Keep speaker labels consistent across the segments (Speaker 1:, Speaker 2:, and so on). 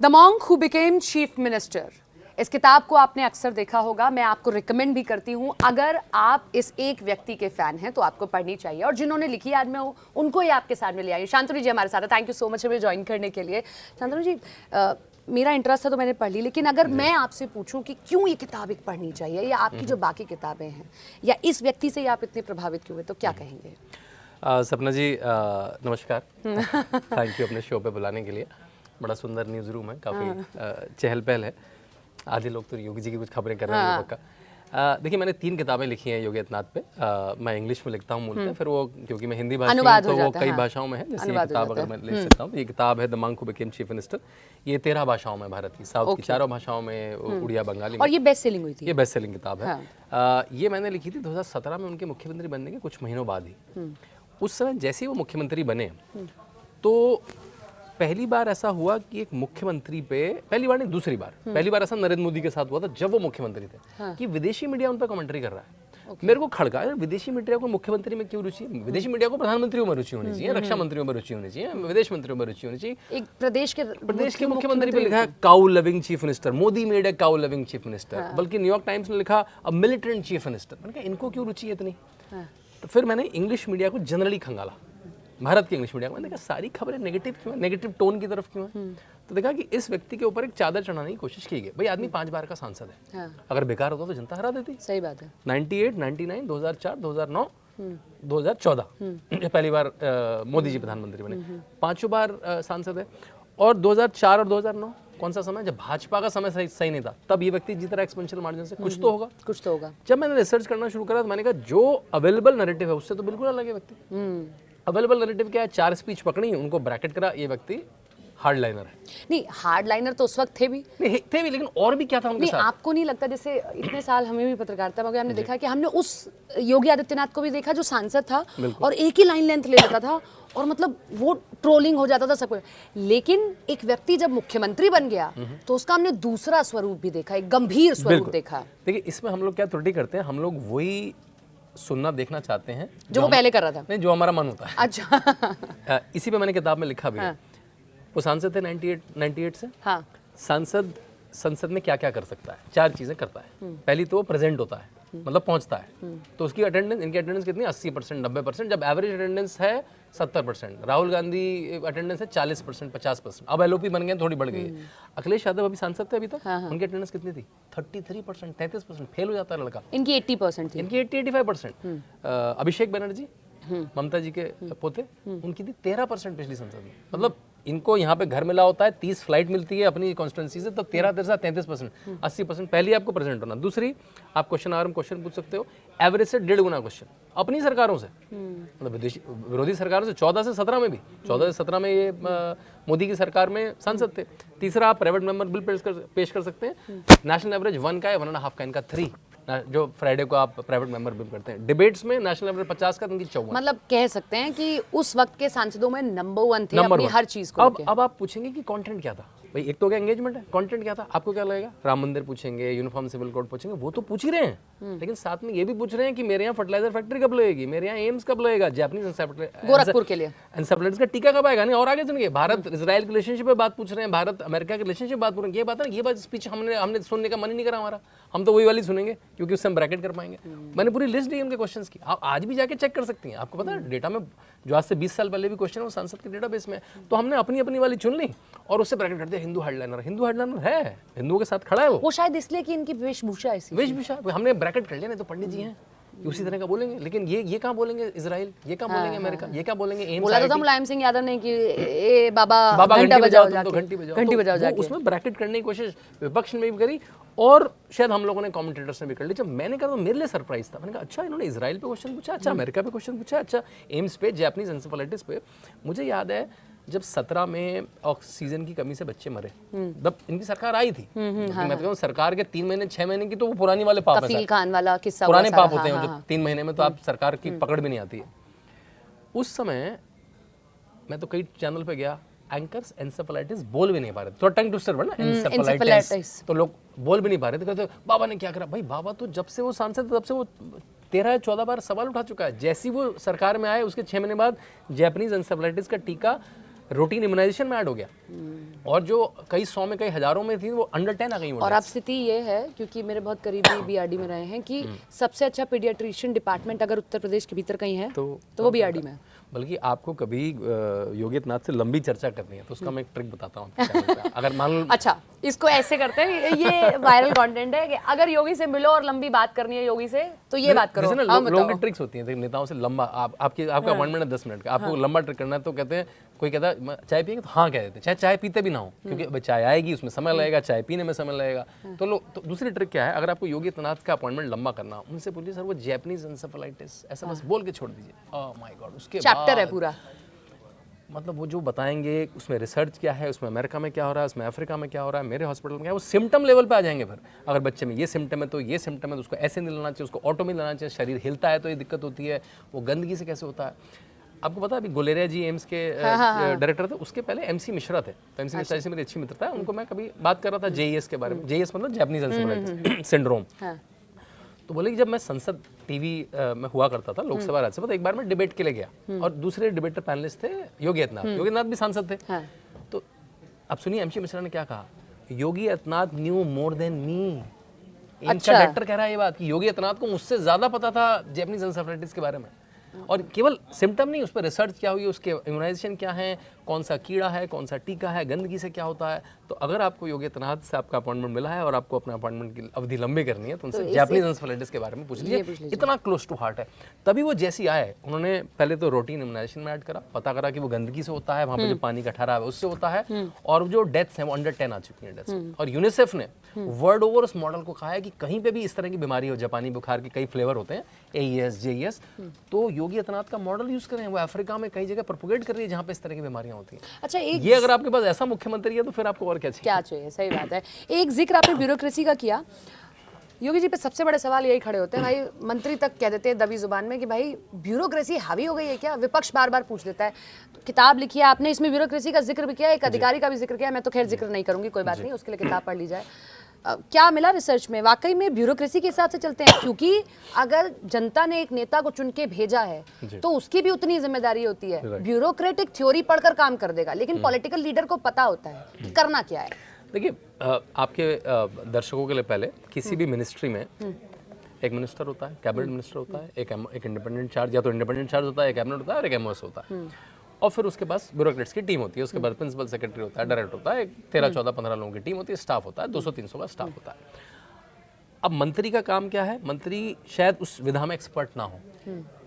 Speaker 1: The monk who became chief minister, इस किताब को आपने अक्सर देखा होगा। मैं आपको रिकमेंड भी करती हूँ, अगर आप इस एक व्यक्ति के फैन हैं तो आपको पढ़नी चाहिए। और जिन्होंने लिखी आज मैं उनको ही आपके सामने ले आई। शांतनु जी हमारे साथ है, थैंक यू सो मच हमें ज्वाइन करने के लिए। शांतनु जी, मेरा इंटरेस्ट था तो मैंने पढ़ ली, लेकिन अगर मैं आपसे पूछूं कि क्यों ये किताब एक पढ़नी चाहिए, या आपकी जो बाकी किताबें हैं, या इस व्यक्ति से आप इतने प्रभावित क्यों हुए, तो क्या कहेंगे?
Speaker 2: सपना जी नमस्कार। थैंक यू अपने शो पे बुलाने के लिए। बड़ा सुंदर न्यूज़ रूम है, काफ़ी चहल पहल है। आधे लोग तो योगी जी की कुछ खबरें कर रहे हैं पक्का। देखिए, मैंने 3 किताबें लिखी हैं योगी आदित्यनाथ पे। मैं इंग्लिश में लिखता हूँ मूलतः, फिर वो क्योंकि मैं हिंदी भाषी हूँ तो वो कई भाषाओं में है। जैसे ये किताब अगर मैं लिख सकता हूँ, ये किताब है the monk who became chief minister. ये 13 भाषाओं में, भारत की साउथ की 4 भाषाओं में, उड़िया, बंगाली में।
Speaker 1: और ये बेस्ट सेलिंग हुई थी?
Speaker 2: ये बेस्ट सेलिंग किताब है। ये मैंने लिखी थी 2017 में, उनके मुख्यमंत्री बनने के कुछ महीनों बाद ही। उस समय जैसे ही वो मुख्यमंत्री बने तो पहली बार ऐसा हुआ कि एक मुख्यमंत्री पे, पहली बार नहीं दूसरी बार, पहली बार ऐसा नरेंद्र मोदी के साथ हुआ था जब वो मुख्यमंत्री थे, कि विदेशी मीडिया उन पर कमेंट्री कर रहा है। मेरे को खड़का, विदेशी मीडिया को मुख्यमंत्री में क्यों रुचि है? विदेशी मीडिया को प्रधानमंत्रियों में रुचि होनी चाहिए, रक्षा मंत्रियों में रुचि होनी चाहिए, विदेश मंत्रियों में रुचि होनी चाहिए।
Speaker 1: एक प्रदेश के
Speaker 2: मुख्यमंत्री पे लिखा है cow loving chief minister, Modi made a cow loving chief minister. बल्कि न्यूयॉर्क टाइम्स ने लिखा अ मिलिटेंट चीफ मिनिस्टर। मैंने कहा इनको क्यों रुचि है इतनी? तो फिर मैंने इंग्लिश मीडिया को जनरली खंगाला, भारत की इंग्लिश मीडिया को। मैंने देखा सारी खबरें नेगेटिव क्यों है, नेगेटिव टोन की तरफ क्यों है। तो देखा कि इस व्यक्ति के ऊपर एक चादर चढ़ाने की कोशिश की गई। भाई आदमी 5 बार का सांसद है, अगर बेकार होता तो जनता हरा देती।
Speaker 1: सही बात है।
Speaker 2: 98, 99, 2004, 2009, 2014 ये पहली बार मोदी जी प्रधानमंत्री बने। 5 बार सांसद है। और 2004 और 2009 कौन सा समय, जब भाजपा का समय सही नहीं था, तब ये व्यक्ति जीत रहा एक्सपोनेंशियल मार्जिन से। कुछ तो होगा,
Speaker 1: कुछ तो होगा।
Speaker 2: जब मैंने रिसर्च करना शुरू करा तो मैंने कहा जो अवेलेबल नैरेटिव है उससे तो बिल्कुल अलग है व्यक्ति। अवेलेबल नैरेटिव क्या है? 4 स्पीच पकड़ी, उनको ब्रैकेट करा, ये व्यक्ति हार्ड लाइनर है।
Speaker 1: नहीं, हार्ड लाइनर तो उस वक्त थे भी,
Speaker 2: नहीं थे भी, लेकिन और भी क्या था उनके साथ?
Speaker 1: आपको नहीं लगता, जैसे इतने साल हमें भी पत्रकारिता में हमने देखा कि हमने उस योगी आदित्यनाथ को भी देखा जो सांसद था और एक ही लाइन लेंथ ले लेता था, और मतलब वो ट्रोलिंग हो जाता था सब कुछ। लेकिन एक व्यक्ति जब मुख्यमंत्री बन गया तो उसका हमने दूसरा स्वरूप भी देखा, एक गंभीर स्वरूप देखा।
Speaker 2: देखिए, इसमें हम लोग क्या त्रुटि करते हैं, हम लोग वही सुनना देखना चाहते हैं
Speaker 1: जो वो पहले कर रहा था।
Speaker 2: नहीं, जो हमारा मन होता है।
Speaker 1: अच्छा।
Speaker 2: इसी पे मैंने किताब में लिखा भी है। वो सांसद थे 98 से। सांसद संसद में क्या क्या कर सकता है? 4 चीजें करता है। पहली तो वो प्रेजेंट होता है, मतलब पहुंचता है। तो उसकी अटेंडेंस, इनकी अटेंडेंस कितनी? 80%, 90%। जब एवरेज अटेंडेंस है 70%। राहुल गांधी अटेंडेंस है 40%, 50%। अब एलओपी बन गए, थोड़ी बढ़ गई है। अखिलेश यादव अभी सांसद थे अभी तक, उनकी अटेंडेंस कितनी थी? 33%, 33%। फेल हो जाता है लड़का।
Speaker 1: इनकी 80% थी।
Speaker 2: इनकी 80-85%। अभिषेक बनर्जी, ममता जी के पोते, उनकी थी 13% पिछली संसद में। मतलब इनको यहाँ पे घर मिला होता है, 30 फ्लाइट मिलती है अपनी कॉन्स्टिट्यूंसी से, तो 33%, 80%। पहली आपको प्रेजेंट होना। दूसरी, आप क्वेश्चन आवर में क्वेश्चन पूछ सकते हो, एवरेज से 1.5 गुना क्वेश्चन अपनी सरकारों से, मतलब विरोधी सरकारों से। 14 से 17 में भी, 14 से 17 में ये मोदी की सरकार में सांसद थे। तीसरा, आप प्राइवेट मेंबर बिल पेश कर सकते हैं। नेशनल एवरेज 1 का है, 1.5 का, इनका 3, जो फ्राइडे को आप प्राइवेट मेंबर बिल करते हैं। डिबेट्स में नेशनल एवरेज 50 का, इनकी 54।
Speaker 1: मतलब कह सकते हैं कि उस वक्त के सांसदों में नंबर 1 थे अपनी हर चीज को।
Speaker 2: अब आप पूछेंगे कि कंटेंट क्या था? भाई एक तो क्या एंगेजमेंट है, कंटेंट क्या था? आपको क्या लगेगा? राम मंदिर पूछेंगे, यूनिफॉर्म सिविल कोड पूछेंगे, वो तो पूछ ही रहे हैं, लेकिन साथ में ये भी पूछ रहे हैं कि मेरे यहाँ फर्टिलाइजर फैक्ट्री कब लगेगी, मेरे यहाँ एम्स कब लगेगा, जापानीज
Speaker 1: गोरखपुर के लिए
Speaker 2: एन्सेफेलाइटिस का टीका कब आएगा। नहीं, और आगे सुनिए, भारत इजराइल के रिलेशनशिप पे बात पूछ रहे हैं, भारत अमेरिका के रिलेशनशिप बात पूछ रहे हैं। ये बात है, ये बात स्पीच हमने सुनने का मन ही नहीं करा हमारा। हम तो वही वाली सुनेंगे क्योंकि उससे हम ब्रैकेट कर पाएंगे। मैंने पूरी लिस्ट दी उनके क्वेश्चंस की, आप आज भी जाके चेक कर सकती हैं। आपको पता है डेटा में जो आज से 20 साल पहले भी क्वेश्चन है वो संसद के डेटाबेस में। तो हमने अपनी अपनी वाली चुन ली और उससे ब्रैकेट कर दिया। हिंदू हेडलाइनर, हिंदू हेडलाइनर है, हिंदुओं के साथ खड़ा है वो
Speaker 1: शायद इसलिए कि इनकी वेशभूषा ऐसी,
Speaker 2: वेशभूषा हमने ब्रैकेट कर लिया। नहीं तो पंडित जी हैं, उसी तरह का बोलेंगे। लेकिन ये कहाँ बोलेंगे इजराइल, ये कहाँ बोलेंगे अमेरिका, ये क्या बोलेंगे एम्स।
Speaker 1: बोला तो था मुलायम सिंह यादव ने कि ए बाबा
Speaker 2: घंटी बजाओ, तुम तो घंटी बजाओ जाके। उसमें ब्रैकेट करने की कोशिश विपक्ष ने भी करी और शायद हम लोगों ने कमेंटेटर्स ने भी कर ली। जब मैंने कहा तो मेरे लिए सरप्राइज था। मैंने कहा अच्छा, इन्होंने इजराइल पे क्वेश्चन पूछा, अच्छा अमेरिका पे क्वेश्चन पूछा, अच्छा एम्स पे, जापानीज एन्सेफेलाइटिस पे। मुझे याद है जब 17 में ऑक्सीजन की कमी से बच्चे मरे, जब इनकी सरकार आई थी। मैं कहूँ सरकार के 3 महीने 6 महीने की तो वो पुरानी वाले पाप है,
Speaker 1: कफील खान वाला किस्सा,
Speaker 2: पुराने पाप होते हैं जो 3 महीने में तो आप सरकार की पकड़ भी नहीं आती है। उस समय मैं तो कई चैनल पे गया, एंकर्स एन्सेफेलाइटिस बोल भी नहीं पा रहे थे, थोड़ा टंग ट्विस्टर बना एन्सेफेलाइटिस, तो लोग बोल भी नहीं पा रहे थे। कहते बाबा ने क्या करा? भाई बाबा तो जब से वो सांसद तब से वो 13 या 14 बार सवाल उठा चुका है। जैसी वो सरकार में आए उसके 6 महीने बाद जापानीज एन्सेफेलाइटिस का टीका रूटीन इम्यूनाइजेशन में ऐड हो गया, और जो कई 100 में कई हजारों में थी वो अंडर 10 आ गई।
Speaker 1: और अब स्थिति ये है, क्योंकि मेरे बहुत करीबी बीआरडी में रहे हैं, कि सबसे अच्छा पीडियाट्रिशियन डिपार्टमेंट अगर उत्तर प्रदेश के भीतर कहीं है तो वो बीआरडी में है।
Speaker 2: बल्कि आपको कभी योगी आदित्यनाथ से लंबी चर्चा करनी है तो उसका मैं एक ट्रिक बताता हूँ। अगर मान लो, अच्छा
Speaker 1: इसको ऐसे करते हैं, ये वायरल कंटेंट है कि अगर योगी से मिलो और लंबी बात करनी है योगी से तो ये बात करो।
Speaker 2: जैसे ना लोगों की ट्रिक्स होती हैं नेताओं से, लंबा आपका अपॉइंटमेंट है 10 मिनट का, आपको लंबा ट्रिक करना है तो कहते हैं, कोई कहता है चाय पिएंगे तो हाँ कह देते हैं, चाहे चाय पीते भी ना हो, क्योंकि चाय आएगी उसमें समय लगेगा, चाय पीने में समय लगेगा। तो दूसरी ट्रिक क्या है, अगर आपको योगी आदित्यनाथ का अपॉइंटमेंट लंबा करना, उनसे पूछिए सर वो जैपनीज एन्सेफेलाइटिस, ऐसा बस बोल के छोड़ दीजिए। ओह माय गॉड, उसके
Speaker 1: चैप्टर है पूरा,
Speaker 2: मतलब वो जो बताएंगे उसमें रिसर्च क्या है, उसमें अमेरिका में क्या हो रहा है, उसमें अफ्रीका में क्या हो रहा है, मेरे हॉस्पिटल में क्या है, वो सिम्टम लेवल पे आ जाएंगे। फिर अगर बच्चे में ये सिम्टम है तो ये सिम्टम है, तो उसको ऐसे नहीं लेना चाहिए, उसको ऑटो में लेना चाहिए, शरीर हिलता है तो ये दिक्कत होती है, वो गंदगी से कैसे होता है। आपको पता है अभी गुलेरिया जी एम्स के डायरेक्टर थे, उसके पहले एमसी मिश्रा थे, तो एमसी मिश्रा से मेरी अच्छी मित्रता है, उनको मैं कभी बात कर रहा था जेईएस के बारे में, जेईएस मतलब जैपनीज एन्सेफेलाइटिस सिंड्रोम। तो बोले कि जब मैं संसद टीवी में हुआ करता था, लोकसभा राज्यसभा, तो एक बार मैं डिबेट के लिए गया और दूसरे डिबेटर पैनलिस्ट थे योगी आदित्यनाथ। योगी आदित्यनाथ भी सांसद थे। तो अब सुनिए एमसी मिश्रा ने क्या कहा, Yogi Adityanath knew more than me. इनका डायरेक्टर कह रहा है ये बात कि योगी आदित्यनाथ को मुझसे ज्यादा पता था जैपनीज एन्सेफेलाइटिस के बारे में, और केवल सिम्टम नहीं, उस पर रिसर्च क्या हुई, उसके इम्यूनाइजेशन क्या है, कौन सा कीड़ा है, कौन सा टीका है, गंदगी से क्या होता है। तो अगर आपको योगी आदित्यनाथ से आपका अपॉइंटमेंट मिला है और आपको अपना अपॉइंटमेंट की अवधि लंबी करनी है तो उनसे जैपनीज एन्सेफेलाइटिस के बारे में पूछ लीजिए, इतना क्लोज टू हार्ट है। तभी वो जैसी आए, उन्होंने पहले तो रूटीन इम्यूनाइजेशन में ऐड करा, पता करा कि वो गंदगी से होता है, वहाँ पे जो पानी का ठहराव है उससे होता है, और जो डेथ्स हैं वो अंडर 10 आ चुकी हैं डेथ्स। और यूनिसेफ ने वर्ल्ड ओवर उस मॉडल को कहा है कि कहीं पे भी इस तरह की बीमारी हो, जापानी बुखार के कई फ्लेवर होते हैं, AES, JES, तो योगी आदित्यनाथ का मॉडल यूज करें। वो अफ्रीका में कई जगह प्रोपोगेट कर रही है जहाँ पे इस तरह की बीमारियां होती हैं। अच्छा, ये अगर आपके पास ऐसा मुख्यमंत्री है तो फिर आपको और क्या चाहिए?
Speaker 1: सही बात है। एक जिक्र आपने ब्यूरोक्रेसी का किया, योगी जी पे सबसे बड़े सवाल यही खड़े होते हैं, भाई मंत्री तक कह देते हैं दबी जुबान में कि भाई ब्यूरोक्रेसी हावी हो गई है क्या, विपक्ष बार बार पूछ देता है। तो किताब लिखी है आपने, इसमें ब्यूरोक्रेसी का जिक्र भी किया, एक अधिकारी का भी जिक्र किया, मैं तो खैर जिक्र नहीं करूंगी, कोई बात नहीं, उसके लिए किताब पढ़ ली जाए। क्या मिला रिसर्च में, वाकई में ब्यूरोक्रेसी के हिसाब से चलते हैं? क्योंकि अगर जनता ने एक नेता को चुन के भेजा है तो उसकी भी उतनी जिम्मेदारी होती है। ब्यूरोक्रेटिक थ्योरी पढ़कर काम कर देगा, लेकिन पॉलिटिकल लीडर को पता होता है करना क्या है।
Speaker 2: देखिए, आपके दर्शकों के लिए पहले किसी भी मिनिस्ट्री में एक मिनिस्टर होता है, कैबिनेट मिनिस्टर होता है, एक इंडिपेंडेंट चार्ज, या तो इंडिपेंडेंट चार्ज होता है, एक कैबिनेट होता है और एक एमओएस होता है, और फिर उसके पास ब्यूरोक्रेट्स की टीम होती है, उसके बाद प्रिंसिपल सेक्रेटरी होता है, डायरेक्टर होता है, एक 13-14-15 लोगों की टीम होती है, स्टाफ होता है, 200-300 का स्टाफ होता है। अब मंत्री का काम क्या है? मंत्री शायद उस विधा में एक्सपर्ट ना हो,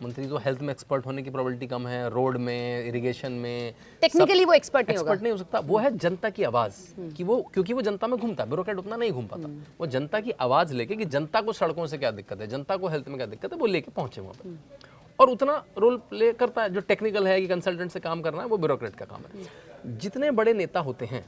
Speaker 2: मंत्री तो हेल्थ में एक्सपर्ट होने की प्रोबेबिलिटी कम है, रोड में, इरिगेशन में,
Speaker 1: टेक्निकली वो एक्सपर्ट
Speaker 2: नहीं हो सकता। वो है जनता की आवाज, कि वो, क्योंकि वो जनता में घूमता है, ब्यूरोक्रेट उतना नहीं घूम पाता, वो जनता की आवाज लेके कि जनता को सड़कों से क्या दिक्कत है, जनता को हेल्थ में क्या दिक्कत है, वो लेके पहुंचे वहां पर, और उतना रोल प्ले करता है। जो टेक्निकल है कि कंसल्टेंट से काम करना है, वो ब्यूरोक्रेट का काम है। जितने बड़े नेता होते हैं,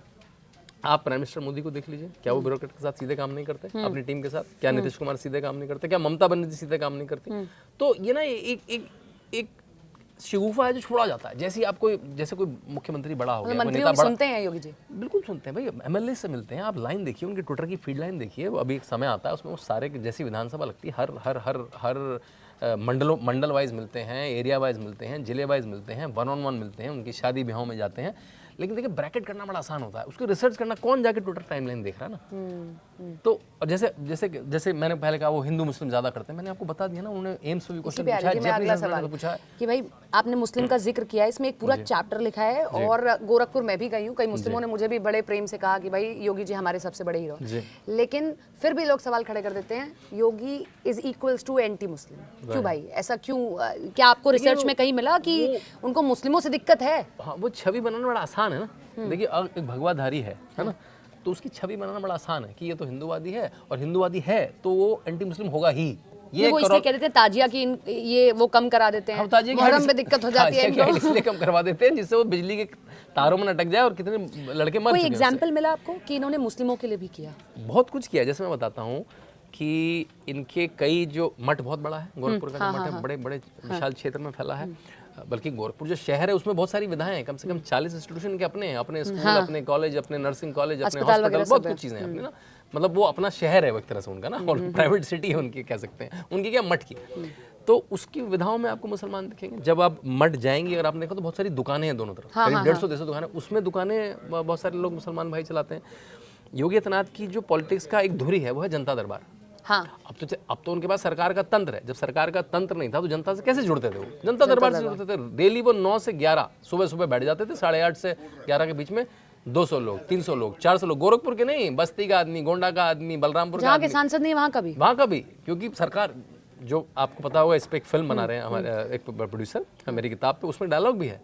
Speaker 2: आप प्राइम मिनिस्टर मोदी को देख लीजिए, क्या वो ब्यूरोक्रेट के साथ सीधे काम नहीं करते अपनी टीम के साथ? क्या नीतीश कुमार सीधे काम नहीं करते? क्या ममता बनर्जी सीधे काम नहीं करती? तो ये ना एक शगुफा है जो छोड़ा जाता है। जैसे कोई मुख्यमंत्री बड़ा हो गया,
Speaker 1: नेता बड़ा, सुनते हैं योगी जी?
Speaker 2: बिल्कुल सुनते हैं भाई, एमएलए से मिलते हैं। आप लाइन देखिए, उनके ट्विटर की फीड लाइन देखिए, अभी एक समय आता है उसमें वो सारे, जैसी विधानसभा लगती है, हर मंडल वाइज मिलते हैं, एरिया वाइज मिलते हैं, जिले वाइज मिलते हैं, 1-on-1 मिलते हैं, उनकी शादी ब्याहों में जाते हैं। लेकिन देखिए, ब्रैकेट करना बड़ा आसान होता है, उसको रिसर्च करना कौन जाके ट्विटर टाइमलाइन देख रहा है ना। तो और जैसे मैंने पहले कहा, वो हिंदू मुस्लिम ज्यादा करते हैं, मैंने आपको बता दिया ना, उन्होंने एम्स में भी क्वेश्चन पूछा
Speaker 1: कि भाई आपने मुस्लिम का जिक्र किया है, इसमें एक पूरा चैप्टर लिखा है, और गोरखपुर मैं भी गई हूँ, कई मुस्लिमों ने मुझे भी बड़े प्रेम से कहा कि भाई योगी जी हमारे सबसे बड़े हीरो, लेकिन फिर भी लोग सवाल खड़े कर देते हैं, Yogi is equals to anti Muslim. क्यों भाई, ऐसा क्यों? क्या आपको रिसर्च में कहीं मिला कि उनको मुस्लिमों से दिक्कत है?
Speaker 2: हाँ, वो छवि बनाना बड़ा आसान है ना। देखिए, एक भगवाधारी है ना, तो उसकी छवि बनाना बड़ा आसान है कि ये तो हिंदूवादी है, और हिंदूवादी है तो वो एंटी मुस्लिम होगा ही।
Speaker 1: ये वो इसलिए कहते थे ताजिया की ये वो कम करा देते हैं, मुहर्रम में दिक्कत हो जाती है इनको,
Speaker 2: इसलिए कम करवा देते हैं जिससे वो बिजली के तारों में अटक जाए, और कितने लड़के मर चुके हैं।
Speaker 1: कोई एग्जांपल मिला आपको कि इन्होंने मुस्लिमों के लिए भी किया?
Speaker 2: बहुत कुछ किया। जैसे मैं बताता हूँ कि इनके कई जो मठ बहुत बड़ा है, गोरखपुर का जो मठ है, बड़े विशाल क्षेत्र में फैला है। बल्कि गोरखपुर जो शहर है उसमें बहुत सारी विधाएं हैं, कम से कम 40 इंस्टीट्यूशन के अपने स्कूल, अपने कॉलेज, अपने नर्सिंग कॉलेज, अपने हॉस्पिटल, बहुत कुछ चीजें हैं अपने ना। मतलब वो अपना शहर है वो एक तरह से उनका ना, और प्राइवेट सिटी है उनकी, कह सकते हैं उनकी, क्या मठ की। तो उसकी विधाओं में आपको मुसलमान दिखेंगे। जब आप मठ जाएंगे, अगर आपने देखा तो बहुत सारी दुकानें हैं दोनों तरफ, करीब 150-200 दुकानें, उसमें दुकानें बहुत सारे लोग मुसलमान भाई चलाते हैं। योगी आदित्यनाथ की जो पॉलिटिक्स का एक धुरी है वो है जनता दरबार।
Speaker 1: हाँ,
Speaker 2: अब तो उनके पास सरकार का तंत्र है। जब सरकार का तंत्र नहीं था तो जनता से कैसे जुड़ते थे वो? जनता दरबार से जुड़ते थे। डेली वो 9 से 11 सुबह बैठ जाते थे, 8:30 से 11 के बीच में 200 लोग, 300 लोग, 400 लोग, गोरखपुर के नहीं, बस्ती का आदमी, गोंडा का आदमी, बलरामपुर का
Speaker 1: जहाँ के सांसद नहीं वहाँ का भी,
Speaker 2: क्योंकि सरकार, जो आपको पता होगा, इस पे एक फिल्म बना रहे हैं हमारे एक प्रोड्यूसर, मेरी किताब पे, उसमें डायलॉग भी है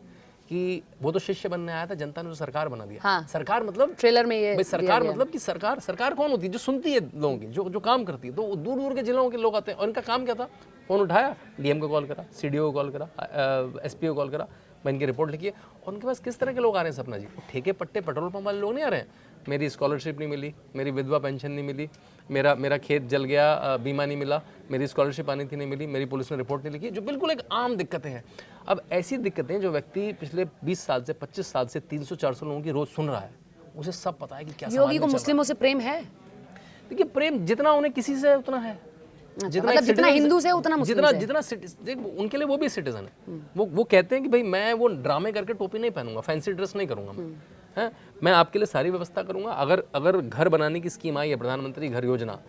Speaker 2: कि वो तो शिष्य बनने आया था, जनता ने तो सरकार बना दिया।
Speaker 1: हाँ।
Speaker 2: सरकार मतलब
Speaker 1: ट्रेलर में ये
Speaker 2: भाई सरकार मतलब कि सरकार कौन होती है? जो सुनती है लोगों की, जो काम करती है। तो दूर दूर के जिलों के लोग आते हैं और इनका काम क्या था? फोन उठाया, डीएम को कॉल करा, सीडीओ को कॉल करा, एसपी को कॉल करा, मैं इनकी रिपोर्ट लिखी है। और उनके पास किस तरह के लोग आ रहे हैं सपना जी? ठेके पट्टे पेट्रोल पंप वाले लोग नहीं आ रहे हैं। मेरी स्कॉलरशिप नहीं मिली, मेरी विधवा पेंशन नहीं मिली, मेरा खेत जल गया, बीमा नहीं मिला, मेरी स्कॉलरशिप आनी थी नहीं मिली, मेरी पुलिस ने रिपोर्ट नहीं लिखी, जो बिल्कुल एक आम दिक्कतें हैं। अब ऐसी दिक्कतें जो व्यक्ति पिछले 20 साल से 25 साल से 300-400 लोगों की रोज सुन रहा है, उसे सब पता है कि क्या
Speaker 1: योगी को मुस्लिमों से प्रेम है।
Speaker 2: देखिए, प्रेम जितना उन्हें किसी से उतना है,
Speaker 1: जितना हिंदू से उतना मुस्लिम
Speaker 2: जितना उनके लिए वो भी सिटीजन है। वो कहते हैं कि भाई मैं वो ड्रामे करके टोपी नहीं पहनूंगा, फैंसी ड्रेस नहीं करूंगा, मैं आपके लिए सारी व्यवस्था करूंगा। अगर घर बनाने की स्कीम आई है, प्रधानमंत्री घर योजना,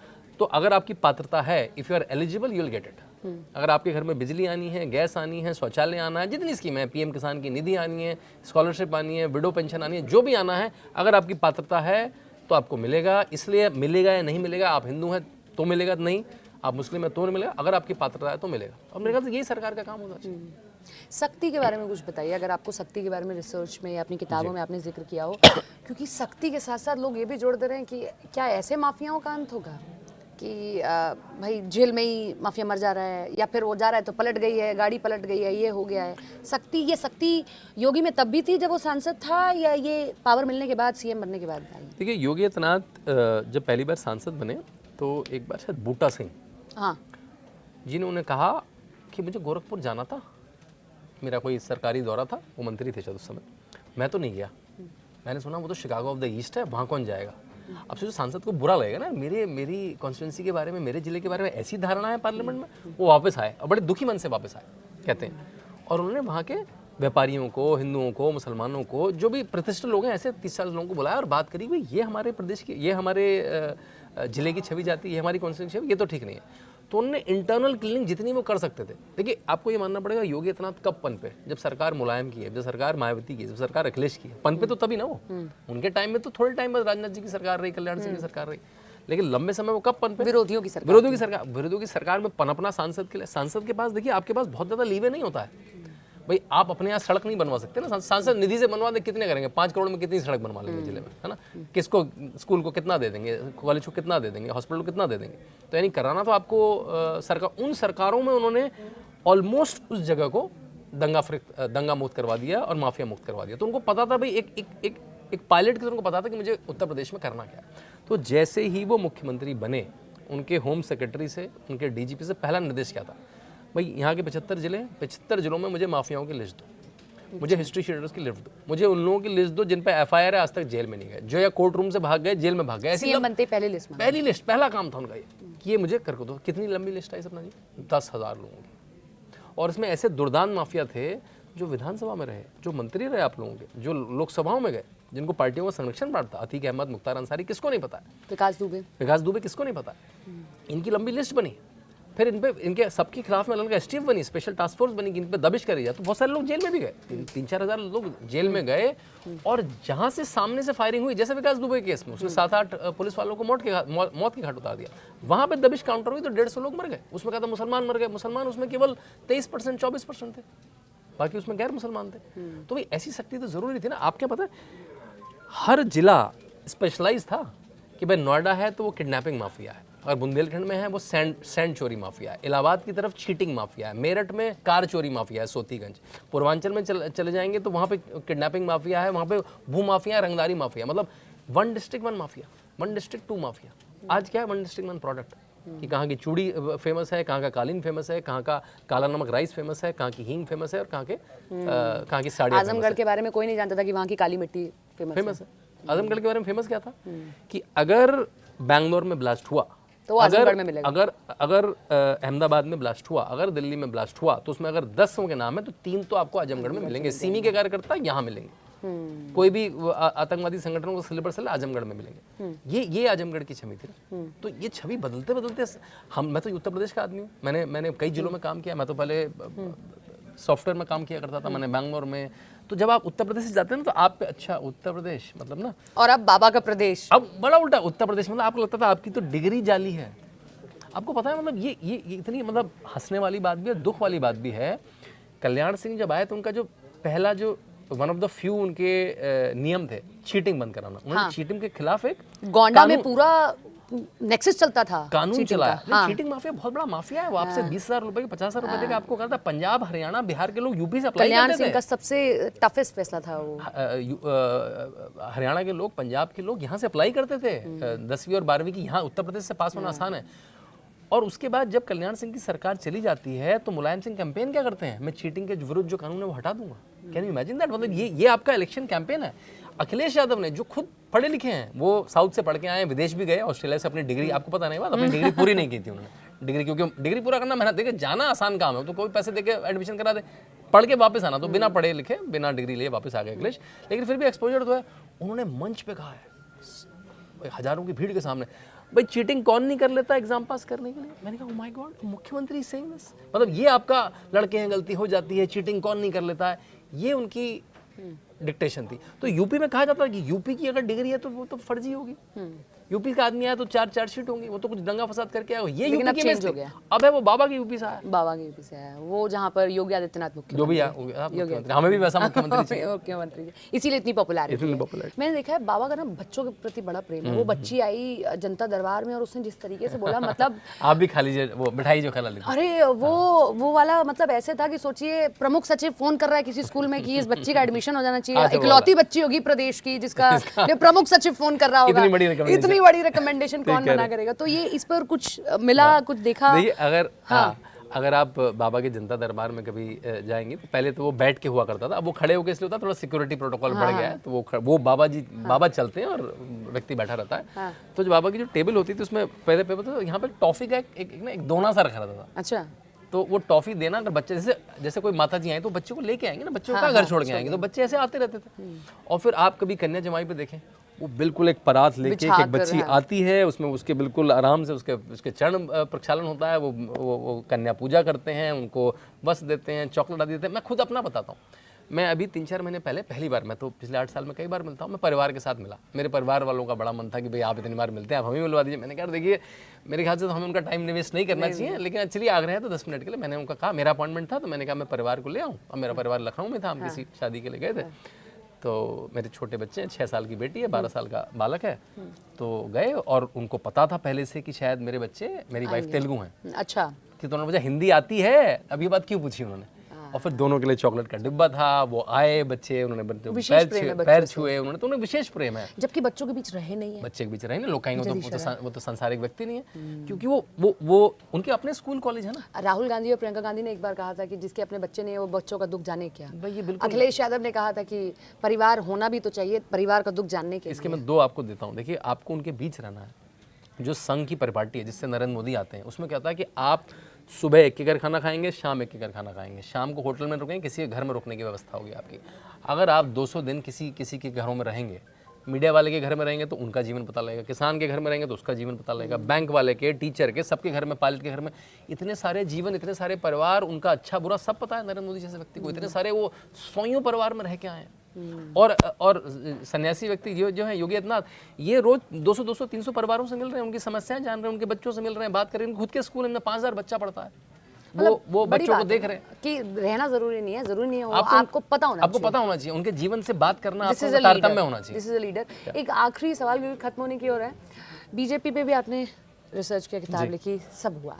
Speaker 2: तो अगर आपकी पात्रता है, if you are eligible you will get it. अगर आपके घर में बिजली आनी है, गैस आनी है, शौचालय आना है, जितनी स्कीम है, पीएम किसान की निधि आनी है, स्कॉलरशिप आनी है, विडो पेंशन आनी है, जो भी आना है, अगर आपकी पात्रता है तो आपको मिलेगा। इसलिए मिलेगा या नहीं मिलेगा, आप हिंदू हैं तो मिलेगा, नहीं आप मुस्लिम है तो नहीं मिलेगा, अगर आपकी पात्रता है तो मिलेगा। और मेरे ख्याल से यही सरकार का काम होना चाहिए।
Speaker 1: शक्ति के बारे में कुछ बताइए, अगर आपको शक्ति के बारे में रिसर्च में या अपनी किताबों में आपने जिक्र किया हो, क्योंकि शक्ति के साथ साथ लोग ये भी जोड़ दे रहे हैं कि क्या ऐसे माफियाओं का अंत होगा कि भाई जेल में ही माफिया मर जा रहा है, या फिर वो जा रहा है तो पलट गई है, गाड़ी पलट गई है, ये हो गया है। ये शक्ति योगी में तब भी थी जब वो सांसद था, या ये पावर मिलने के बाद, सीएम बनने के बाद आई?
Speaker 2: देखिए, योगी आदित्यनाथ जब पहली बार सांसद बने तो एक बार शायद बूटा सिंह,
Speaker 1: हाँ,
Speaker 2: जिन्होंने कहा कि मुझे गोरखपुर जाना था, मेरा कोई सरकारी दौरा था, वो मंत्री थे शायद उस समय, मैं तो नहीं गया, मैंने सुना वो तो शिकागो ऑफ द ईस्ट है, वहाँ कौन जाएगा। अब सोचो, सांसद को बुरा लगेगा ना, मेरी कॉन्स्टिट्यूंसी के बारे में, मेरे जिले के बारे में ऐसी धारणा है पार्लियामेंट में। वो वापस आए और बड़े दुखी मन से वापस आए, कहते हैं, और उन्होंने वहाँ के व्यापारियों को, हिंदुओं को, मुसलमानों को, जो भी प्रतिष्ठित लोग हैं, ऐसे 30-40 लोगों को बुलाया और बात करी, भाई ये हमारे प्रदेश की, ये हमारे जिले की छवि जाती है, ये हमारी कॉन्स्टिट्यूंसी छवि, ये तो ठीक नहीं है। तो उन्होंने इंटरनल क्लीनिंग जितनी वो कर सकते थे। देखिए, आपको ये मानना पड़ेगा, योगी आदित्यनाथ कब पनपे? जब सरकार मुलायम की है, जब सरकार मायावती की है, जब सरकार अखिलेश की है, पनपे तो तभी ना वो। उनके टाइम में तो थोड़े टाइम बाद राजनाथ जी की सरकार रही, कल्याण सिंह की सरकार रही, लेकिन लंबे समय वो कब पनपे?
Speaker 1: विरोधियों की
Speaker 2: सरकार में पनपना सांसद के लिए। सांसद के पास देखिए, आपके पास बहुत ज़्यादा लीवे नहीं होता है भाई। आप अपने यहाँ सड़क नहीं बनवा सकते ना, सांसद निधि से बनवा दे, कितने करेंगे? 5 करोड़ में कितनी सड़क बनवा लेंगे जिले में, है ना? किसको, स्कूल को कितना दे देंगे, कॉलेज को कितना दे देंगे, हॉस्पिटल को कितना दे देंगे? तो यानी कराना तो आपको सरकार, उन सरकारों में उन्होंने ऑलमोस्ट उस जगह को दंगा मुक्त करवा दिया और माफिया मुक्त करवा दिया। तो उनको पता था भाई, एक पायलट की तरह उनको पता था कि मुझे उत्तर प्रदेश में करना क्या है। तो जैसे ही वो मुख्यमंत्री बने, उनके होम सेक्रेटरी से, उनके डीजीपी से पहला निर्देश क्या था? भाई यहाँ के 75 जिले, 75 जिलों में मुझे माफियाओं की लिस्ट दो, मुझे हिस्ट्री शीटर्स की लिस्ट दो, मुझे उन लोगों की लिस्ट दो जिन पे एफआईआर है, आज तक जेल में नहीं गए, जो या कोर्ट रूम से भाग गए, जेल में भाग गए।
Speaker 1: सीएम बनते पहली लिस्ट में,
Speaker 2: पहली लिस्ट, पहला काम था उनका ये मुझे करके दो। कितनी लंबी लिस्ट आई सपना जी? 10,000 लोगों की। और इसमें ऐसे दुर्दान माफिया थे जो विधानसभा में रहे, जो मंत्री रहे आप लोगों के, जो लोकसभाओं में गए, जिनको पार्टियों का संरक्षण प्राप्त था। अतीक अहमद, मुख्तार अंसारी, किसको नहीं पता है? विकास दुबे किसको नहीं पता है? इनकी लंबी लिस्ट बनी। फिर इनके सबके खिलाफ में अलग एसटीएफ बनी, स्पेशल टास्क फोर्स बनी कि इन पे दबिश करी जाए। तो बहुत सारे लोग जेल में भी गए, 3-4 हज़ार लोग जेल में गए। और जहां से सामने से फायरिंग हुई, जैसे विकास दुबे केस में, उसने 7-8 पुलिस वालों को मौत की घाट उतार दिया। वहां पे दबिश काउंटर हुई तो 150 लोग मर गए। उसमें कहा था मुसलमान मर गए, मुसलमान उसमें केवल 23%, 24% थे, बाकी उसमें गैर मुसलमान थे। तो भाई ऐसी शक्ति तो जरूरी थी ना। आप क्या पता है, हर जिला स्पेशलाइज था कि भाई नोएडा है तो वो किडनैपिंग माफिया है, और बुंदेलखंड में है वो सैंड चोरी माफिया है, इलाहाबाद की तरफ चीटिंग माफिया है, मेरठ में कार चोरी माफिया है, सोतीगंज, पूर्वांचल में चले जाएंगे तो वहाँ पे किडनैपिंग माफिया है, वहाँ पे भू माफिया, रंगदारी माफिया। मतलब 1 डिस्ट्रिक्ट 1 माफिया, 1 डिस्ट्रिक्ट 2 माफिया। आज क्या है 1 डिस्ट्रिक्ट 1 प्रोडक्ट, कि कहाँ की चूड़ी फेमस है, कहाँ का कालीन फेमस है, कहाँ का काला नमक राइस फेमस है, कहाँ की हींग फेमस है, और कहाँ की साड़ी।
Speaker 1: आजमगढ़ के बारे में कोई नहीं जानता था कि वहाँ की काली मिट्टी फेमस है।
Speaker 2: आजमगढ़ के बारे में फेमस क्या था कि अगर बैंगलोर में ब्लास्ट हुआ
Speaker 1: तो वो आजमगढ़ में मिलेगा।
Speaker 2: अगर अहमदाबाद में ब्लास्ट हुआ, अगर दिल्ली में ब्लास्ट हुआ, तो उसमें अगर 10 के नाम है तो 3 तो आपको आजमगढ़ में मिलेंगे। सिमी के कार्यकर्ता यहाँ मिलेंगे, कोई भी आतंकवादी संगठनों को सिलेबस से आजमगढ़ में मिलेंगे। ये आजमगढ़ की छवि थी। तो ये छवि बदलते बदलते मैं तो उत्तर प्रदेश का आदमी हूँ, मैंने कई जिलों में काम किया। मैं तो पहले सॉफ्टवेयर में काम किया करता था, मैंने बैंगलोर में। तो जब आप उत्तर प्रदेश से जाते हैं ना, तो आप पे अच्छा उत्तर प्रदेश मतलब ना,
Speaker 1: और अब बाबा का प्रदेश,
Speaker 2: अब बड़ा उल्टा उत्तर प्रदेश मतलब आपको लगता था आपकी तो डिग्री जाली है। आपको पता है मतलब ये इतनी मतलब हंसने वाली बात भी है, दुख वाली बात भी है। कल्याण सिंह जब आए तो उनका जो पहला जो वन ऑफ द फ्यू उनके नियम थे, चीटिंग बंद कराना। उन्होंने चीटिंग के खिलाफ एक
Speaker 1: गोंडा में पूरा नेक्सस चलता था,
Speaker 2: कानून चलाया। चीटिंग माफिया बहुत बड़ा माफिया है, वो आपसे 20,000 रुपए के 50,000 रुपए देकर आपको करता। पंजाब, हरियाणा, बिहार के लोग यूपी से अप्लाई करते थे।
Speaker 1: कल्याण सिंह का सबसे टफेस्ट फैसला था वो।
Speaker 2: हरियाणा के लोग, पंजाब के लोग यहाँ से अप्लाई करते थे 10वीं और 12वीं की, यहाँ उत्तर प्रदेश से पास होना आसान है। और उसके बाद जब कल्याण सिंह की सरकार चली जाती है तो मुलायम सिंह कैंपेन क्या करते हैं, मैं चीटिंग के विरुद्ध जो कानून है वो हटा दूंगा। Can you imagine that? मतलब ये आपका इलेक्शन कैंपेन है। अखिलेश यादव ने, जो खुद पढ़े लिखे हैं, वो साउथ से पढ़ के आए, विदेश भी गए, ऑस्ट्रेलिया से अपनी डिग्री, आपको पता नहीं बात, अपनी डिग्री पूरी नहीं की थी उन्होंने। डिग्री, क्योंकि डिग्री पूरा करना मेहनत, देखिए जाना आसान काम है, तो कोई पैसे देके एडमिशन करा दे, पढ़ के वापस आना, तो बिना पढ़े लिखे, बिना डिग्री लिए वापस आ गए अखिलेश। लेकिन फिर भी एक्सपोजर तो है। उन्होंने मंच पे कहा है हजारों की भीड़ के सामने, भाई चीटिंग कौन नहीं कर लेता एग्जाम पास करने के लिए। मैंने कहा, ओह माय गॉड, मुख्यमंत्री सेइंग दिस, मतलब ये आपका लड़के हैं, गलती हो जाती है, चीटिंग कौन नहीं कर लेता है, ये उनकी डिक्टेशन थी। तो यूपी में कहा जाता है कि यूपी की अगर डिग्री है तो वो तो फर्जी होगी, यूपी का आदमी आया तो 4 चार्जशीट होंगी, वो तो कुछ दंगा फसाद करके आया। ये यूपी की इमेज हो गया। अब है वो बाबा की यूपी से आया,
Speaker 1: बाबा की यूपी से आया, वो जहाँ पर योगी आदित्यनाथ मुख्यमंत्री,
Speaker 2: जो भी मुख्यमंत्री, हमें भी वैसा मुख्यमंत्री
Speaker 1: मुख्यमंत्री, इसीलिए इतनी पॉपुलैरिटी है। मैंने देखा है बाबा का ना बच्चों के प्रति बड़ा प्रेम है। वो बच्ची आई जनता दरबार में और उसने जिस तरीके से बोला, मतलब
Speaker 2: आप भी खा लीजिए वो मिठाई जो खिला लीजिए।
Speaker 1: अरे वो वाला मतलब ऐसे था कि सोचिए प्रमुख सचिव फोन कर रहा है किसी स्कूल में कि इस बच्ची का एडमिशन हो जाना चाहिए, इकलौती बच्ची होगी प्रदेश की जिसका प्रमुख सचिव फोन कर रहा होगा, इतनी बड़ी रिकमेंडेशन कौन मना करेगा। तो ये इस पर कुछ मिला, कुछ देखा?
Speaker 2: देखिए अगर आप बाबा के जनता दरबार में कभी जाएंगे तो पहले तो वो बैठ के हुआ करता था, अब वो खड़े होकर इसलिए होता है, थोड़ा सिक्योरिटी प्रोटोकॉल बढ़ गया है, तो वो बाबा चलते हैं और व्यक्ति बैठा रहता है। तो जो बाबा की जो टेबल होती थी उसमें पहले पे यहाँ पे टॉफी का एक दोना सा रखा रहता था।
Speaker 1: अच्छा,
Speaker 2: तो वो टॉफी देना, अगर बच्चे जैसे कोई माता जी आए तो बच्चे को लेके आएंगे ना, बच्चों का घर छोड़ के आएंगे, तो बच्चे ऐसे आते रहते थे। और फिर आप कभी कन्या जमाई पे देखें, वो बिल्कुल एक परात लेके एक बच्ची आती है, उसमें उसके बिल्कुल आराम से उसके चरण प्रक्षालन होता है, वो कन्या पूजा करते हैं, उनको वस्त्र देते हैं, चॉकलेट आदि देते हैं। मैं खुद अपना बताता हूँ, मैं अभी 3-4 महीने पहले पहली बार, मैं तो पिछले 8 साल में कई बार मिलता हूँ, मैं परिवार के साथ मिला। मेरे परिवार वालों का बड़ा मन था कि भाई आप इतनी बार मिलते हैं, आप हमें मिलवा दीजिए। मैंने कहा देखिए मेरे ख्याल से तो हमें उनका टाइम वेस्ट नहीं करना चाहिए, लेकिन एक्चुअली आग्रह है तो 10 मिनट के लिए। मैंने उनका कहा, मेरा अपॉइंटमेंट था, तो मैंने कहा मैं परिवार को ले आऊँ। अब मेरा परिवार लखनऊ में था, हम किसी शादी के लिए गए थे, तो मेरे छोटे बच्चे हैं, 6 साल की बेटी है, 12 साल का बालक है। तो गए और उनको पता था पहले से कि शायद मेरे बच्चे, मेरी वाइफ तेलुगु हैं।
Speaker 1: अच्छा,
Speaker 2: कि तो उन्होंने पूछा हिंदी आती है, अब ये बात क्यों पूछी उन्होंने। और फिर दोनों के लिए चॉकलेट का डिब्बा था, वो आए बच्चे, उन्होंने पैर छुए, उन्होंने, तो उन्हें विशेष प्रेम है।
Speaker 1: जबकि बच्चों के बीच रहे नहीं है,
Speaker 2: बच्चे के बीच रहे नहीं, लोग कहेंगे वो तो संसारिक व्यक्ति नहीं है, क्योंकि वो उनके अपने स्कूल कॉलेज है ना।
Speaker 1: राहुल गांधी और प्रियंका गांधी ने एक बार कहा था कि जिसके अपने बच्चे नहीं है वो बच्चों का दुख जाने क्या।
Speaker 2: ये बिल्कुल।
Speaker 1: अखिलेश यादव ने कहा था कि परिवार होना भी तो चाहिए, परिवार का दुख जानने के।
Speaker 2: इसके मैं 2 आपको देता हूँ। देखिए आपको उनके बीच रहना है। जो संघ की परिपाटी है जिससे नरेंद्र मोदी आते हैं, उसमें क्या होता है कि आप सुबह एक के घर खाना खाएंगे, शाम एक के घर खाना खाएंगे, शाम को होटल में रुकेंगे, किसी के घर में रुकने की व्यवस्था होगी आपकी। अगर आप 200 दिन किसी के घरों में रहेंगे, मीडिया वाले के घर में रहेंगे तो उनका जीवन पता लगेगा, किसान के घर में रहेंगे तो उसका जीवन पता लगेगा, बैंक वाले के, टीचर के, सबके घर में, पायलट के घर में, इतने सारे जीवन, इतने सारे परिवार, उनका अच्छा बुरा सब पता है नरेंद्र मोदी जैसे व्यक्ति को। इतने सारे वो 100 परिवार में रह के आए हैं। और सन्यासी व्यक्ति जो है योगी आदित्यनाथ, ये रोज 200, 300 परिवारों से मिल रहे हैं, उनकी समस्याएं जान रहे हैं, उनके बच्चों से मिल रहे हैं, बात कर रहे हैं। खुद के स्कूल में 5000 बच्चा पढ़ता है, वो बच्चों को देख रहे हैं
Speaker 1: कि रहना जरूरी नहीं है, जरूरी नहीं है, आपको पता होना
Speaker 2: चाहिए, उनके जीवन से बात करना आपको तारतम्य होना चाहिए।
Speaker 1: This is a leader. एक आखिरी सवाल क्योंकि खत्म होने की ओर है, बीजेपी पे भी आपने रिसर्च की किताब लिखी, सब हुआ,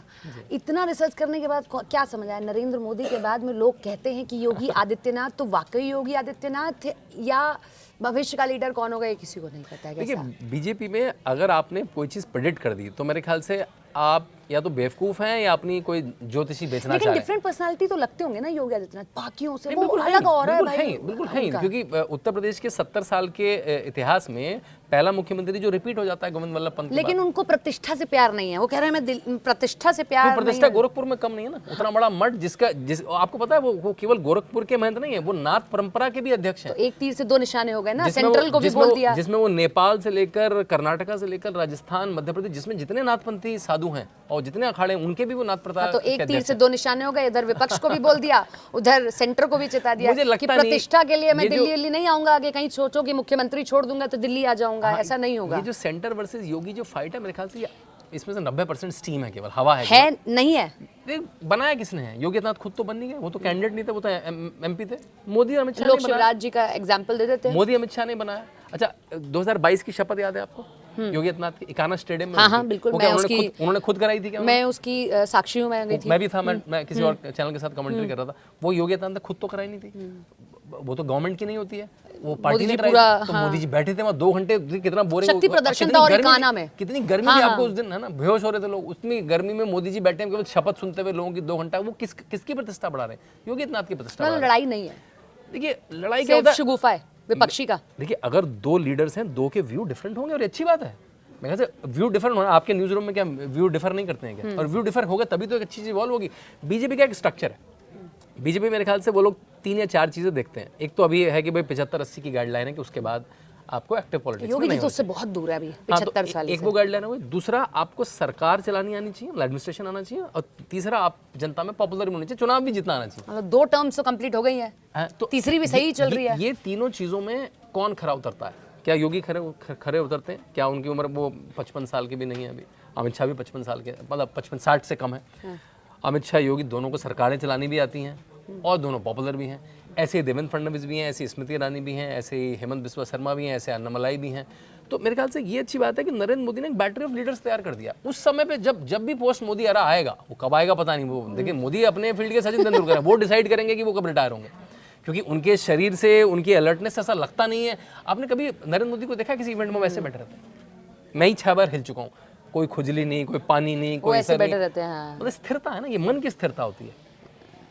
Speaker 1: इतना रिसर्च करने के बाद क्या समझ आया? नरेंद्र मोदी के बाद में लोग कहते हैं कि योगी आदित्यनाथ तो वाकई योगी आदित्यनाथ थे, या भविष्य का लीडर कौन होगा ये किसी को नहीं पता है।
Speaker 2: देखिए बीजेपी में अगर आपने कोई चीज़ प्रेडिक्ट कर दी तो मेरे ख्याल से आप या तो बेवकूफ हैं या अपनी कोई ज्योतिषी बेचना
Speaker 1: लेकिन
Speaker 2: चाह रहे हैं।
Speaker 1: डिफरेंट पर्सनालिटी तो लगते होंगे ना योगी आदित्यनाथ बाकियों से, वो
Speaker 2: बिल्कुल
Speaker 1: अलग और है भाई।
Speaker 2: बिल्कुल है, क्योंकि उत्तर प्रदेश के 70 साल के इतिहास में पहला मुख्यमंत्री जो रिपीट हो जाता है गोविंद वल्लभ पंत।
Speaker 1: लेकिन उनको प्रतिष्ठा से प्यार नहीं है, वो कह रहे हैं मैं प्रतिष्ठा से प्यार
Speaker 2: तो
Speaker 1: नहीं
Speaker 2: प्रतिष्ठा
Speaker 1: है।
Speaker 2: गोरखपुर में कम नहीं है ना, उतना बड़ा मठ जिस आपको पता है वो केवल गोरखपुर के महंत नहीं है, वो नाथ परंपरा के भी अध्यक्ष हैं।
Speaker 1: तो एक तीर से दो निशाने हो गए ना,
Speaker 2: जिसमें
Speaker 1: सेंट्रल को भी बोल दिया।
Speaker 2: जिसमें वो नेपाल से लेकर कर्नाटका से लेकर राजस्थान मध्य प्रदेश, जिसमें जितने नाथपंथी साधु हैं और जितने अखाड़े हैं उनके भी वो नाथ प्रथा
Speaker 1: तो एक तीर से दो निशाने हो गए, इधर विपक्ष को भी बोल दिया, उधर सेंटर को भी चेता दिया
Speaker 2: मुझे
Speaker 1: कि
Speaker 2: लगता नहीं
Speaker 1: प्रतिष्ठा के लिए मैं
Speaker 2: ये जो-
Speaker 1: दिल्ली नहीं आऊंगा, आगे कहीं सोचो कि मुख्यमंत्री छोड़ दूंगा तो दिल्ली आ जाऊंगा, ऐसा नहीं होगा।
Speaker 2: ये जो सेंटर वर्सेस योगी जो फाइट है, मेरे ख्याल से इसमें से 90% स्टीम है, केवल हवा है।
Speaker 1: नहीं है।
Speaker 2: देख, बनाया किसने है? योगी आदित्यनाथ खुद तो बन नहीं गए, वो तो कैंडिडेट नहीं थे, वो तो एमपी थे। मोदी और अमित शाह
Speaker 1: लोग
Speaker 2: ने बनाया।
Speaker 1: शिवराज जी का एग्जाम्पल दे देते हैं।
Speaker 2: मोदी अमित शाह ने बनाया। अच्छा, 2022 की शपथ याद है आपको योगी आदित्यनाथ की इकाना स्टेडियम में?
Speaker 1: हाँ बिल्कुल, मैं उसकी
Speaker 2: उन्होंने खुद कराई थी क्या?
Speaker 1: मैं उसकी साक्षी हूँ, मैं गई थी।
Speaker 2: मैं भी था, मैं किसी और चैनल के साथ कमेंट्री कर रहा था। वो योगी आदित्यनाथ ने खुद तो कराई नहीं थी, वो तो गवर्नमेंट की नहीं होती है, वो पार्टी ने कराई थी। तो मोदी जी बैठे थे वहाँ 2 घंटे, कितना बोरिंग
Speaker 1: शक्ति प्रदर्शन था और इकाना में
Speaker 2: कितनी गर्मी थी आपको उस दिन, है ना, बेहोश हो रहे थे लोग। उतनी गर्मी में मोदी जी बैठे हैं केवल शपथ सुनते हुए लोगों की 2 घंटा। वो किसकी प्रतिष्ठा बढ़ा रहे हैं? योगी आदित्यनाथ की प्रतिष्ठा बढ़ा रहे हैं।
Speaker 1: लड़ाई नहीं है,
Speaker 2: देखिए लड़ाई क्या होता
Speaker 1: सिर्फ
Speaker 2: है,
Speaker 1: शगुफा है विपक्षी का।
Speaker 2: देखिए अगर 2 लीडर्स हैं, 2 के व्यू डिफरेंट होंगे और ये अच्छी बात है। मैं कहते व्यू डिफरेंट होना, आपके न्यूज रूम में क्या व्यू डिफर नहीं करते हैं क्या? और व्यू डिफर होगा तभी तो एक अच्छी चीज इवॉल्व होगी। बीजेपी का एक स्ट्रक्चर है, बीजेपी मेरे ख्याल से वो लोग 3 या 4 चीजें देखते हैं। एक तो अभी है कि भाई 75-80 की गाइडलाइन है कि उसके बाद आपको एक्टिव पॉलिटिक्स में
Speaker 1: योगी जी
Speaker 2: नहीं
Speaker 1: तो उससे बहुत दूर है अभी,
Speaker 2: हाँ, तो
Speaker 1: 75 साल
Speaker 2: एक वो गाइडलाइन है। दूसरा, आपको सरकार चलानी आनी चाहिए, एडमिनिस्ट्रेशन आना चाहिए। और तीसरा, आप जनता में पॉपुलर होनी चाहिए, चुनाव भी जीतना आना चाहिए।
Speaker 1: मतलब 2 टर्म्स तो कंप्लीट हो गई है,
Speaker 2: तो
Speaker 1: तीसरी भी सही चल रही है।
Speaker 2: ये तीनों चीजों में कौन खरा उतरता है? क्या योगी खरे उतरते हैं? क्या उनकी उम्र वो 55 साल की भी नहीं है अभी? अमित शाह भी 55 साल के, मतलब 55-60 से कम है। अमित शाह योगी दोनों को सरकारें चलानी भी आती हैं और दोनों पॉपुलर भी हैं। ऐसे ही देवेंद्र फडणवीस भी हैं, ऐसे स्मृति ईरानी भी हैं, ऐसे ही हेमंत बिस्वा शर्मा भी हैं, ऐसे अन्नामलाई भी हैं। तो मेरे ख्याल से ये अच्छी बात है कि नरेंद्र मोदी ने एक बैटरी ऑफ लीडर्स तैयार कर दिया। उस समय पे जब भी पोस्ट मोदी एरा आएगा, वो कब आएगा पता नहीं, वो देखिए मोदी अपने फील्ड के सचिन तेंदुलकर हैं, वो डिसाइड करेंगे कि वो कब रिटायर होंगे, क्योंकि उनके शरीर से उनकी अलर्टनेस ऐसा लगता नहीं है। आपने कभी नरेंद्र मोदी को देखा किसी इवेंट में वैसे बैठे रहते हैं? मैं ही 6 बार हिल चुका हूँ, कोई खुजली नहीं, कोई पानी नहीं, कोई
Speaker 1: ऐसे बैठे रहते हैं। हाँ।
Speaker 2: मतलब स्थिरता है ना, ये मन की स्थिरता होती है,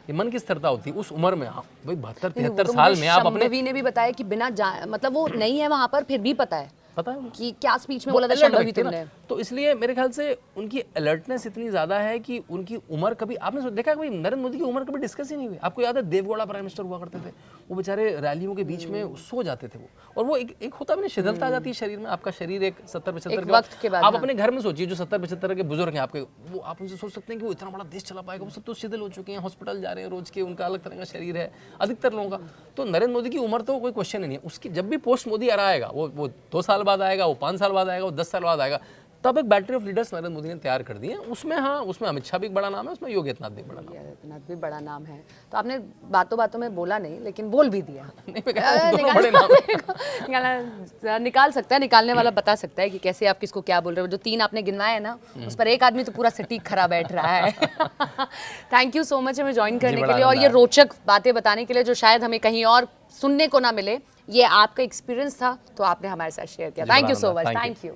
Speaker 2: ये मन की स्थिरता होती है उस उम्र में। हाँ भाई 72-73 साल में आप अपने,
Speaker 1: शंभवी ने भी बताया कि बिना मतलब वो नहीं है वहां पर, फिर भी पता है
Speaker 2: पता है
Speaker 1: कि क्या स्पीच में बोला था
Speaker 2: alert
Speaker 1: शंभवी
Speaker 2: रखते हैं
Speaker 1: तुमने।
Speaker 2: ना। तो इसलिए मेरे ख्याल से उनकी अलर्टनेस इतनी ज्यादा है कि उनकी उम्र कभी, आपने देखा कि नरेंद्र मोदी की उम्र कभी डिस्कस ही नहीं हुई। आपको याद है देवगौड़ा प्राइम मिनिस्टर हुआ करते थे, वो बेचारे रैलियों के बीच में सो जाते थे वो। और वो एक होता है ना, शिथिलता आ जाती है शरीर में। आपका शरीर एक 70-75 के बाद आप अपने घर में सोचिए, जो 70-75 के बुजुर्ग हैं आपके, वो आप उनसे सोच सकते हैं कि वो इतना बड़ा देश चला पाएगा? वो सब तो शिथिल हो चुके हैं, हॉस्पिटल जा रहे हैं रोज के, उनका अलग तरह का शरीर है अधिकतर लोगों का। तो नरेंद्र मोदी की उम्र तो कोई क्वेश्चन ही नहीं है। उसकी जब भी पोस्ट मोदी आ आएगा, वो 2 साल बाद आएगा, वो 5 साल बाद आएगा, वो 10 साल बाद आएगा, तब एक battery of leaders Narendra Modi ने तैयार कर दिए हैं। उसमें हाँ, उसमें अमित शाह भी एक बड़ा नाम है, उसमें योगी आदित्यनाथ भी एक बड़ा नाम है।
Speaker 1: आदित्यनाथ भी बड़ा नाम है। तो आपने बातों बातों में बोला नहीं, लेकिन बोल भी दिया।
Speaker 2: नहीं, मैं कहता हूं, दोनों बड़े नाम हैं।
Speaker 1: निकाल सकता है, निकालने वाला बता सकता है कि कैसे आप किसको क्या बोल रहे हो। जो 3 आपने गिनवाए हैं ना, उस पर एक आदमी तो पूरा सटीक खरा बैठ रहा है। थैंक यू सो मच हमें ज्वाइन करने के लिए और ये रोचक बातें बताने के लिए, जो शायद हमें कहीं और सुनने को ना मिले। ये आपका एक्सपीरियंस था, तो आपने हमारे साथ शेयर किया। Thank you so much. Thank you.